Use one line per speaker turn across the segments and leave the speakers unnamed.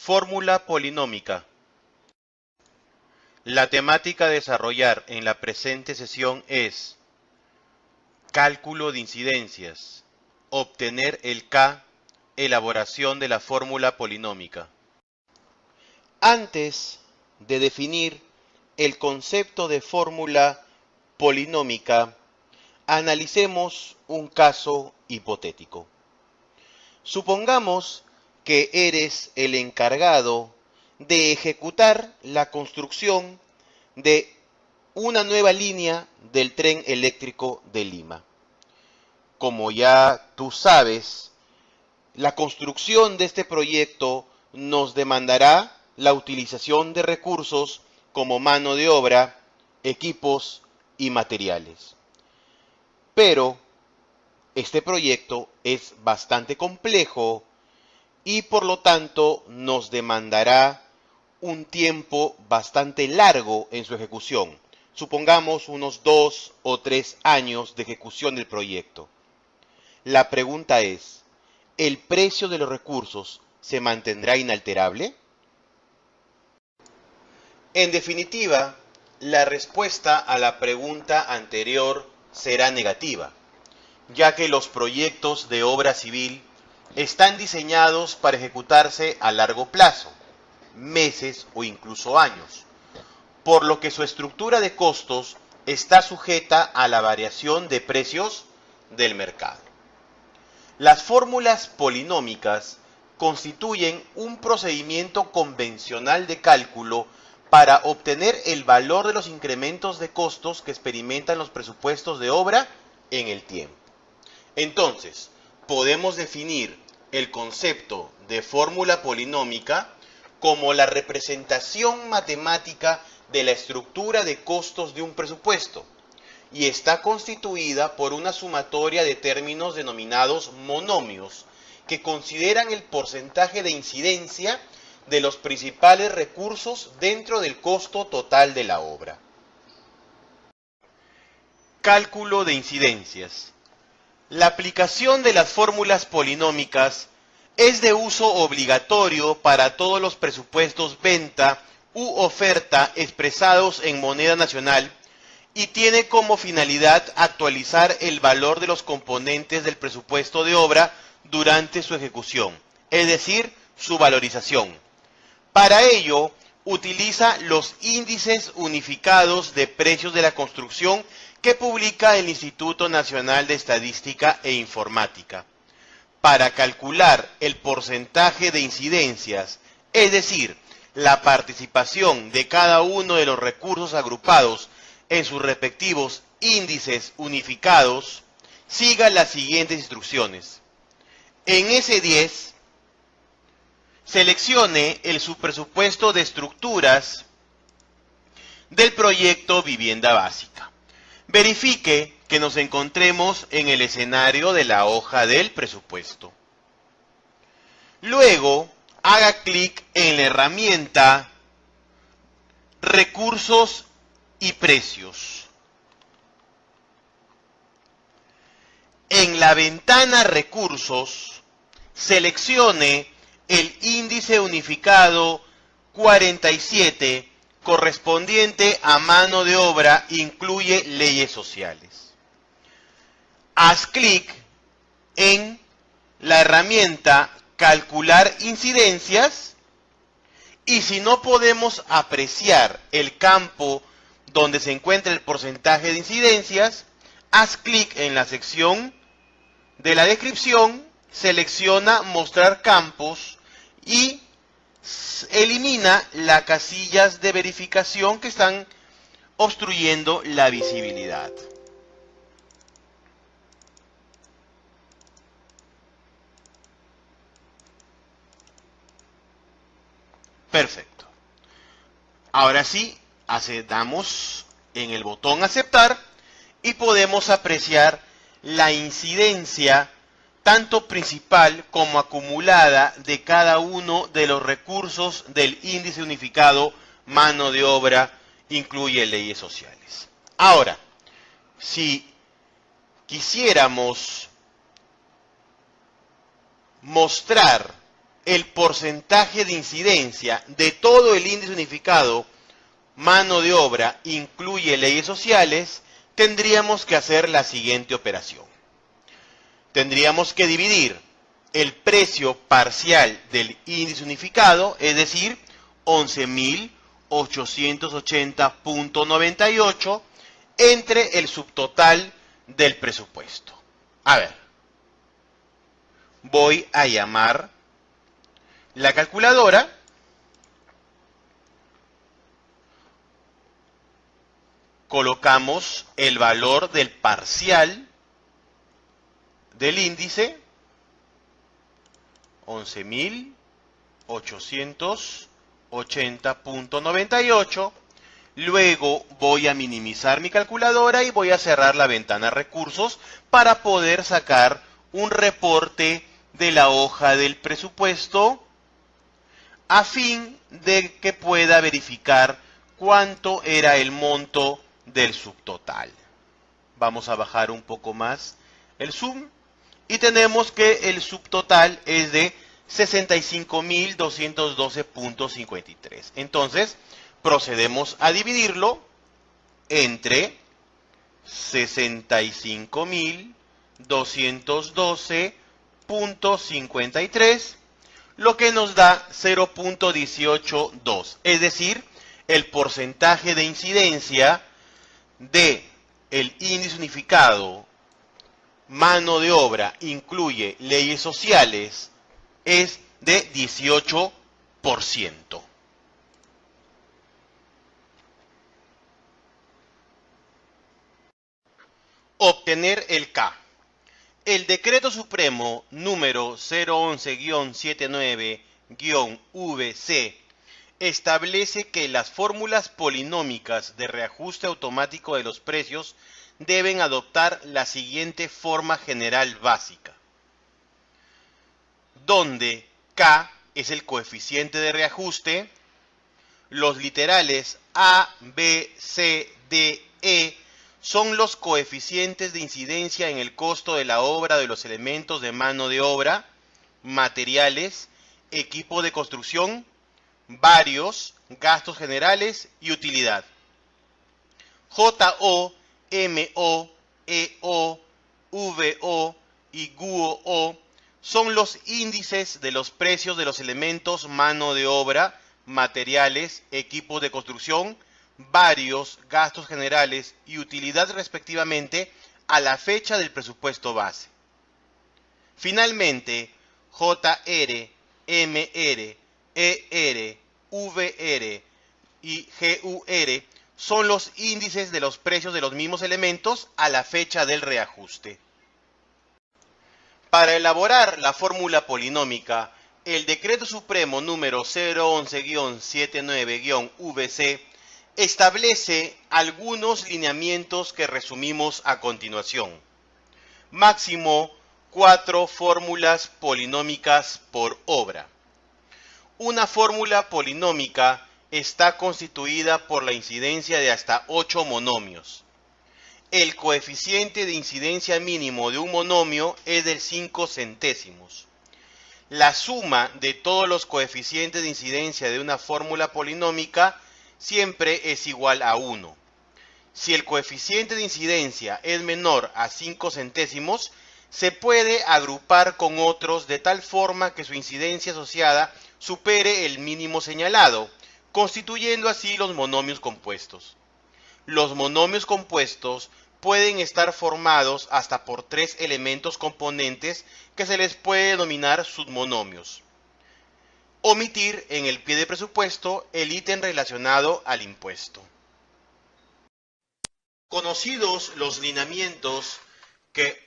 Fórmula polinómica. La temática a desarrollar en la presente sesión es cálculo de incidencias, obtener el K, elaboración de la fórmula polinómica. Antes de definir el concepto de fórmula polinómica, analicemos un caso hipotético. Supongamos que eres el encargado de ejecutar la construcción de una nueva línea del tren eléctrico de Lima. Como ya tú sabes, la construcción de este proyecto nos demandará la utilización de recursos como mano de obra, equipos y materiales. Pero este proyecto es bastante complejo y por lo tanto nos demandará un tiempo bastante largo en su ejecución. Supongamos unos 2 o 3 años de ejecución del proyecto. La pregunta es, ¿el precio de los recursos se mantendrá inalterable? En definitiva, la respuesta a la pregunta anterior será negativa, ya que los proyectos de obra civil están diseñados para ejecutarse a largo plazo, meses o incluso años, por lo que su estructura de costos está sujeta a la variación de precios del mercado. Las fórmulas polinómicas constituyen un procedimiento convencional de cálculo para obtener el valor de los incrementos de costos que experimentan los presupuestos de obra en el tiempo. Entonces, podemos definir el concepto de fórmula polinómica como la representación matemática de la estructura de costos de un presupuesto, y está constituida por una sumatoria de términos denominados monomios, que consideran el porcentaje de incidencia de los principales recursos dentro del costo total de la obra. Cálculo de incidencias. La aplicación de las fórmulas polinómicas es de uso obligatorio para todos los presupuestos venta u oferta expresados en moneda nacional y tiene como finalidad actualizar el valor de los componentes del presupuesto de obra durante su ejecución, es decir, su valorización. Para ello, utiliza los índices unificados de precios de la construcción que publica el Instituto Nacional de Estadística e Informática. Para calcular el porcentaje de incidencias, es decir, la participación de cada uno de los recursos agrupados en sus respectivos índices unificados, siga las siguientes instrucciones. En S10, seleccione el subpresupuesto de estructuras del proyecto Vivienda Básica. Verifique que nos encontremos en el escenario de la hoja del presupuesto. Luego, haga clic en la herramienta Recursos y precios. En la ventana Recursos, seleccione el índice unificado 47 correspondiente a mano de obra, incluye leyes sociales. Haz clic en la herramienta Calcular incidencias y si no podemos apreciar el campo donde se encuentra el porcentaje de incidencias, haz clic en la sección de la descripción, selecciona Mostrar campos y elimina las casillas de verificación que están obstruyendo la visibilidad. Perfecto. Ahora sí, damos en el botón aceptar y podemos apreciar la incidencia tanto principal como acumulada de cada uno de los recursos del índice unificado mano de obra, incluye leyes sociales. Ahora, si quisiéramos mostrar el porcentaje de incidencia de todo el índice unificado mano de obra incluye leyes sociales, tendríamos que hacer la siguiente operación. Tendríamos que dividir el precio parcial del índice unificado, es decir, 11.880.98, entre el subtotal del presupuesto. A ver, voy a llamar la calculadora. Colocamos el valor del parcial del índice, 11.880.98. Luego voy a minimizar mi calculadora y voy a cerrar la ventana recursos para poder sacar un reporte de la hoja del presupuesto a fin de que pueda verificar cuánto era el monto del subtotal. Vamos a bajar un poco más el zoom y tenemos que el subtotal es de 65.212.53. Entonces, procedemos a dividirlo entre 65.212.53, lo que nos da 0.182, es decir, el porcentaje de incidencia de el índice unificado mano de obra incluye leyes sociales es de 18%. Obtener el K. El Decreto Supremo número 011-79-VC establece que las fórmulas polinómicas de reajuste automático de los precios deben adoptar la siguiente forma general básica, donde K es el coeficiente de reajuste, los literales A, B, C, D, E son los coeficientes de incidencia en el costo de la obra de los elementos de mano de obra, materiales, equipo de construcción, varios, gastos generales y utilidad. JO, MO, EO, VO y GUO son los índices de los precios de los elementos mano de obra, materiales, equipos de construcción, varios, gastos generales y utilidad respectivamente a la fecha del presupuesto base. Finalmente, JR, MR, ER, VR y GUR son los índices de los precios de los mismos elementos a la fecha del reajuste. Para elaborar la fórmula polinómica, el Decreto Supremo número 011-79-VC establece algunos lineamientos que resumimos a continuación. Máximo 4 fórmulas polinómicas por obra. Una fórmula polinómica está constituida por la incidencia de hasta 8 monomios. El coeficiente de incidencia mínimo de un monomio es del 5 centésimos. La suma de todos los coeficientes de incidencia de una fórmula polinómica siempre es igual a 1. Si el coeficiente de incidencia es menor a 5 centésimos, se puede agrupar con otros de tal forma que su incidencia asociada supere el mínimo señalado, constituyendo así los monomios compuestos. Los monomios compuestos pueden estar formados hasta por 3 elementos componentes que se les puede denominar submonomios. Omitir en el pie de presupuesto el ítem relacionado al impuesto. Conocidos los lineamientos que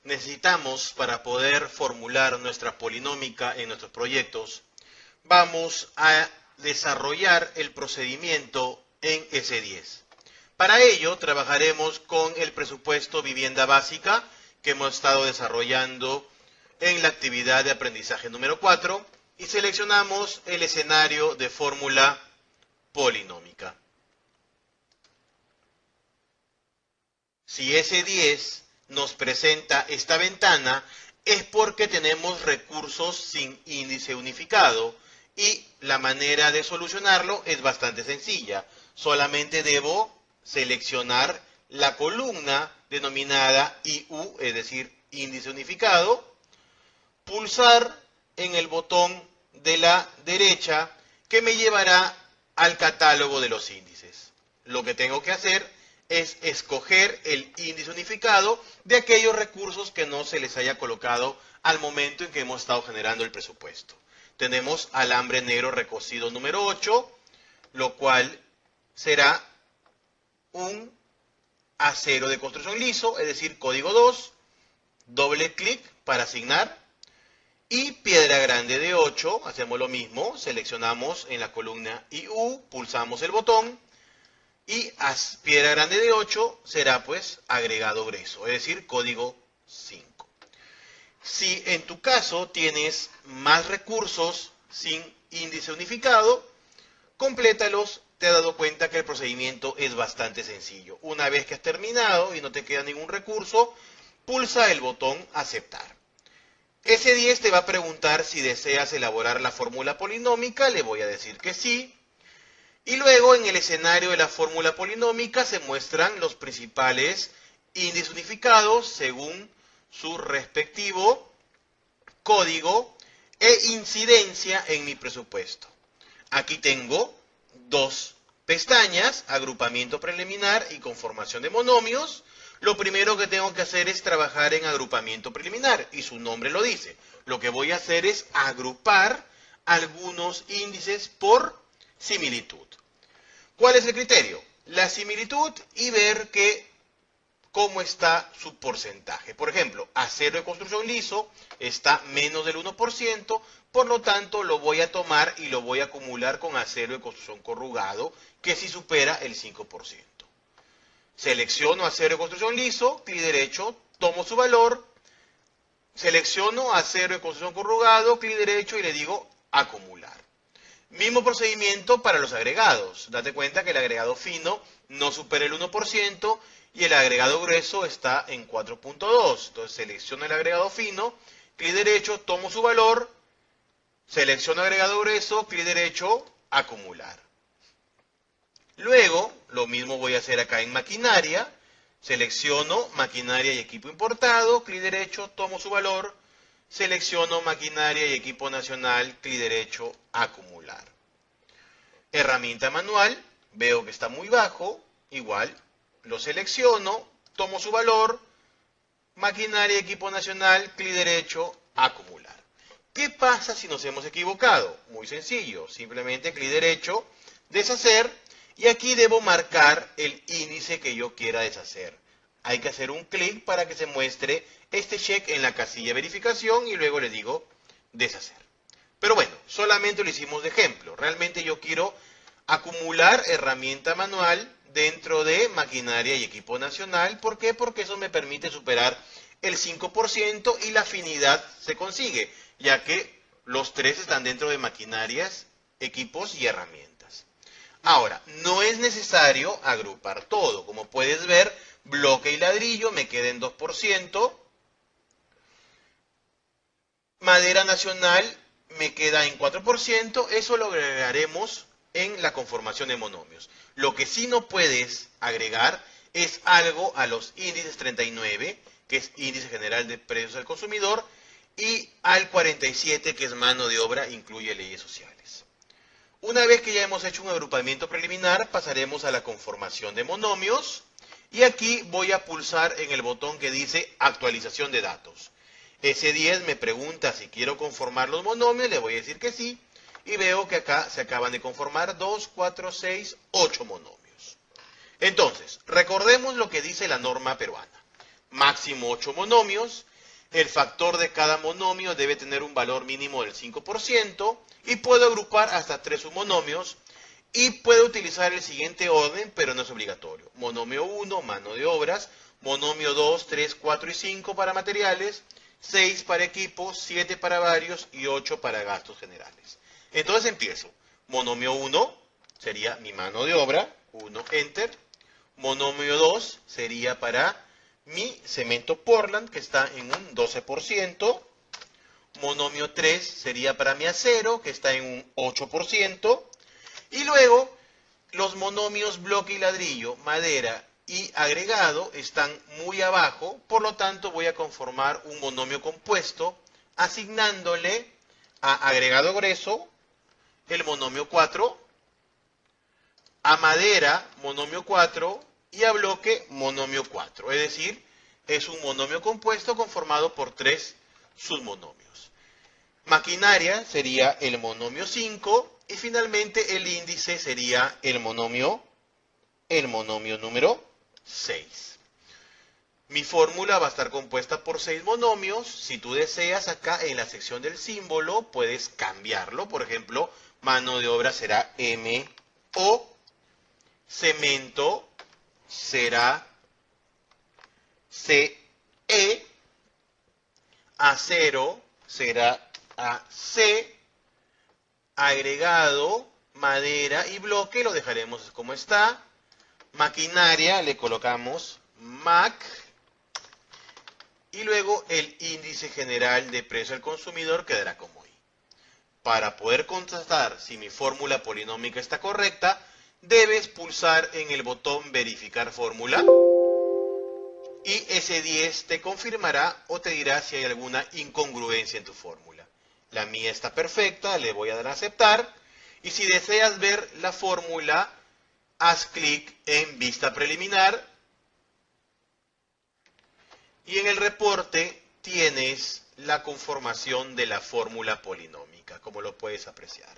necesitamos para poder formular nuestra polinómica en nuestros proyectos, vamos a desarrollar el procedimiento en S10. Para ello trabajaremos con el presupuesto vivienda básica que hemos estado desarrollando en la actividad de aprendizaje número 4 y seleccionamos el escenario de fórmula polinómica. Si S10 nos presenta esta ventana, es porque tenemos recursos sin índice unificado y la manera de solucionarlo es bastante sencilla. Solamente debo seleccionar la columna denominada IU, es decir, índice unificado, pulsar en el botón de la derecha que me llevará al catálogo de los índices. Lo que tengo que hacer es escoger el índice unificado de aquellos recursos que no se les haya colocado al momento en que hemos estado generando el presupuesto. Tenemos alambre negro recocido número 8, lo cual será un acero de construcción liso, es decir, código 2, doble clic para asignar, y piedra grande de 8, hacemos lo mismo, seleccionamos en la columna IU, pulsamos el botón, y piedra grande de 8 será pues agregado grueso, es decir, código 5. Si en tu caso tienes más recursos sin índice unificado, complétalos. Te has dado cuenta que el procedimiento es bastante sencillo. Una vez que has terminado y no te queda ningún recurso, pulsa el botón aceptar. S10 te va a preguntar si deseas elaborar la fórmula polinómica, le voy a decir que sí. Y luego en el escenario de la fórmula polinómica se muestran los principales índices unificados según su respectivo código e incidencia en mi presupuesto. Aquí tengo dos pestañas, agrupamiento preliminar y conformación de monomios. Lo primero que tengo que hacer es trabajar en agrupamiento preliminar, y su nombre lo dice. Lo que voy a hacer es agrupar algunos índices por similitud. ¿Cuál es el criterio? La similitud y ver cómo está su porcentaje. Por ejemplo, acero de construcción liso está menos del 1%, por lo tanto lo voy a tomar y lo voy a acumular con acero de construcción corrugado, que sí supera el 5%. Selecciono acero de construcción liso, clic derecho, tomo su valor, selecciono acero de construcción corrugado, clic derecho y le digo acumular. Mismo procedimiento para los agregados. Date cuenta que el agregado fino no supera el 1% y el agregado grueso está en 4.2. Entonces selecciono el agregado fino, clic derecho, tomo su valor, selecciono agregado grueso, clic derecho, acumular. Luego, lo mismo voy a hacer acá en maquinaria. Selecciono maquinaria y equipo importado, clic derecho, tomo su valor, selecciono maquinaria y equipo nacional, clic derecho, acumular. Herramienta manual, veo que está muy bajo, igual, lo selecciono, tomo su valor, maquinaria y equipo nacional, clic derecho, acumular. ¿Qué pasa si nos hemos equivocado? Muy sencillo, simplemente clic derecho, deshacer, y aquí debo marcar el índice que yo quiera deshacer. Hay que hacer un clic para que se muestre este check en la casilla de verificación y luego le digo deshacer. Pero bueno, solamente lo hicimos de ejemplo. Realmente yo quiero acumular herramienta manual dentro de maquinaria y equipo nacional. ¿Por qué? Porque eso me permite superar el 5% y la afinidad se consigue, ya que los tres están dentro de maquinarias, equipos y herramientas. Ahora, no es necesario agrupar todo. Como puedes ver, bloque y ladrillo me queda en 2%. Madera nacional me queda en 4%. Eso lo agregaremos en la conformación de monomios. Lo que sí no puedes agregar es algo a los índices 39, que es índice general de precios al consumidor, y al 47, que es mano de obra, incluye leyes sociales. Una vez que ya hemos hecho un agrupamiento preliminar, pasaremos a la conformación de monomios, y aquí voy a pulsar en el botón que dice actualización de datos. S10 me pregunta si quiero conformar los monomios, le voy a decir que sí, y veo que acá se acaban de conformar 2, 4, 6, 8 monomios. Entonces, recordemos lo que dice la norma peruana. Máximo 8 monomios, el factor de cada monomio debe tener un valor mínimo del 5%, y puedo agrupar hasta 3 submonomios, y puedo utilizar el siguiente orden, pero no es obligatorio. Monomio 1, mano de obras, monomio 2, 3, 4 y 5 para materiales, 6 para equipos, 7 para varios y 8 para gastos generales. Entonces empiezo. Monomio 1 sería mi mano de obra, 1, enter. Monomio 2 sería para mi cemento Portland, que está en un 12%. Monomio 3 sería para mi acero, que está en un 8%. Y luego, los monomios bloque y ladrillo, madera y agregado están muy abajo, por lo tanto voy a conformar un monomio compuesto asignándole a agregado grueso el monomio 4, a madera monomio 4 y a bloque monomio 4. Es decir, es un monomio compuesto conformado por 3 submonomios. Maquinaria sería el monomio 5 y finalmente el índice sería el monomio número 6. Mi fórmula va a estar compuesta por 6 monomios. Si tú deseas, acá en la sección del símbolo puedes cambiarlo. Por ejemplo, mano de obra será MO, cemento será CE, acero será AC, agregado, madera y bloque lo dejaremos como está. Maquinaria le colocamos MAC. Y luego el índice general de precio al consumidor quedará como I. Para poder constatar si mi fórmula polinómica está correcta, debes pulsar en el botón verificar fórmula y ese 10 te confirmará o te dirá si hay alguna incongruencia en tu fórmula. La mía está perfecta, le voy a dar a aceptar y si deseas ver la fórmula, haz clic en vista preliminar. Y en el reporte tienes la conformación de la fórmula polinómica, como lo puedes apreciar.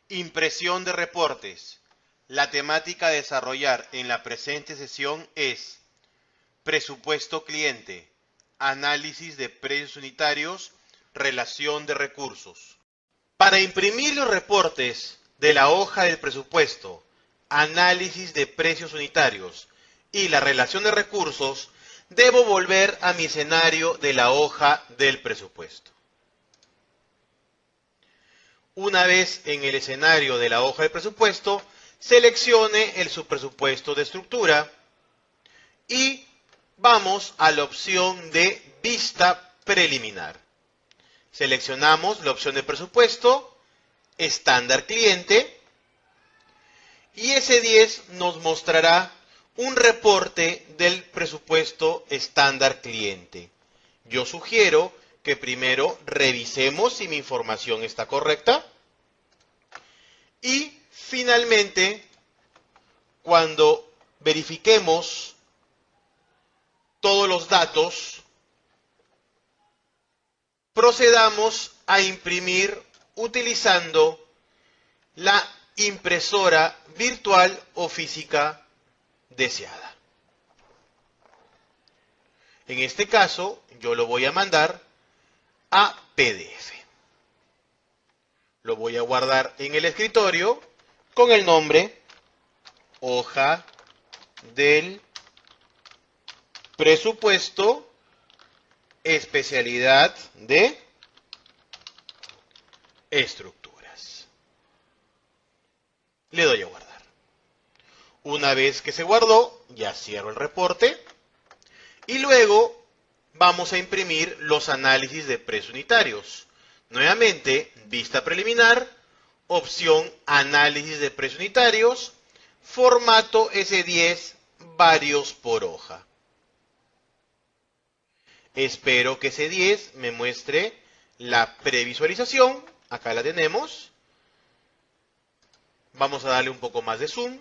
Impresión de reportes. La temática a desarrollar en la presente sesión es presupuesto cliente, análisis de precios unitarios, relación de recursos. Para imprimir los reportes de la hoja del presupuesto, análisis de precios unitarios y la relación de recursos, debo volver a mi escenario de la hoja del presupuesto. Una vez en el escenario de la hoja del presupuesto, seleccione el subpresupuesto de estructura y vamos a la opción de vista preliminar. Seleccionamos la opción de presupuesto, estándar cliente, y ese 10 nos mostrará un reporte del presupuesto estándar cliente. Yo sugiero que primero revisemos si mi información está correcta y finalmente, cuando verifiquemos todos los datos, procedamos a imprimir utilizando la impresora virtual o física deseada. En este caso, yo lo voy a mandar a PDF. Lo voy a guardar en el escritorio con el nombre hoja del presupuesto, especialidad de estructuras. Le doy a guardar. Una vez que se guardó, ya cierro el reporte y luego vamos a imprimir los análisis de precios unitarios. Nuevamente, vista preliminar, opción análisis de precios unitarios, formato S10, varios por hoja. Espero que S10 me muestre la previsualización. Acá la tenemos. Vamos a darle un poco más de zoom.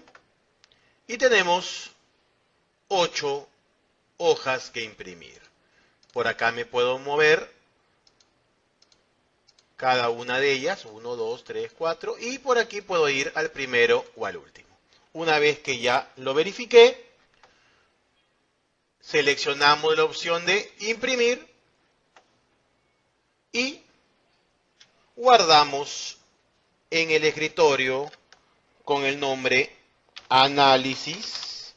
Y tenemos 8 hojas que imprimir. Por acá me puedo mover cada una de ellas, 1, 2, 3, 4, y por aquí puedo ir al primero o al último. Una vez que ya lo verifiqué, seleccionamos la opción de imprimir y guardamos en el escritorio con el nombre análisis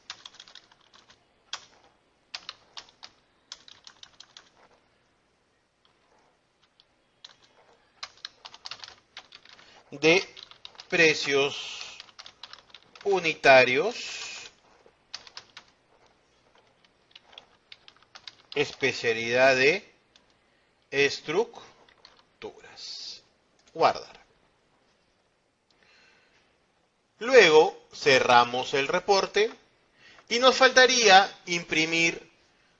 de precios unitarios, especialidad de estructuras. Guardar. Luego cerramos el reporte y nos faltaría imprimir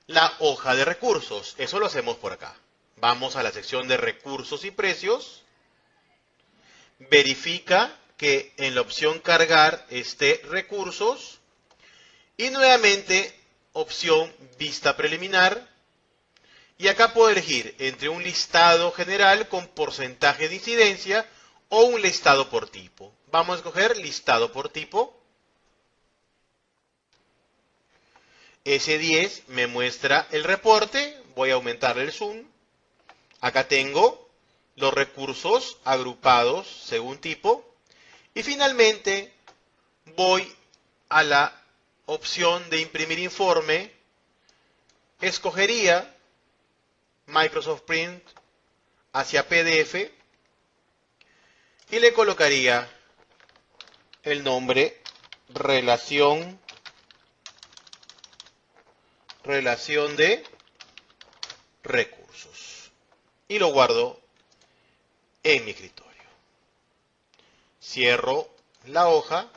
la hoja de recursos. Eso lo hacemos por acá. Vamos a la sección de recursos y precios. Verifica que en la opción cargar esté recursos. Y nuevamente opción vista preliminar. Y acá puedo elegir entre un listado general con porcentaje de incidencia o un listado por tipo. Vamos a escoger listado por tipo. S10 me muestra el reporte. Voy a aumentar el zoom. Acá tengo los recursos agrupados según tipo. Y finalmente voy a la opción de imprimir informe. Escogería Microsoft Print hacia PDF y le colocaría el nombre relación de recursos y lo guardo en mi escritorio. Cierro la hoja,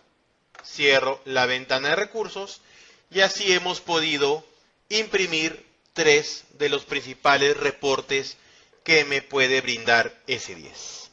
cierro la ventana de recursos y así hemos podido imprimir 3 de los principales reportes que me puede brindar S10.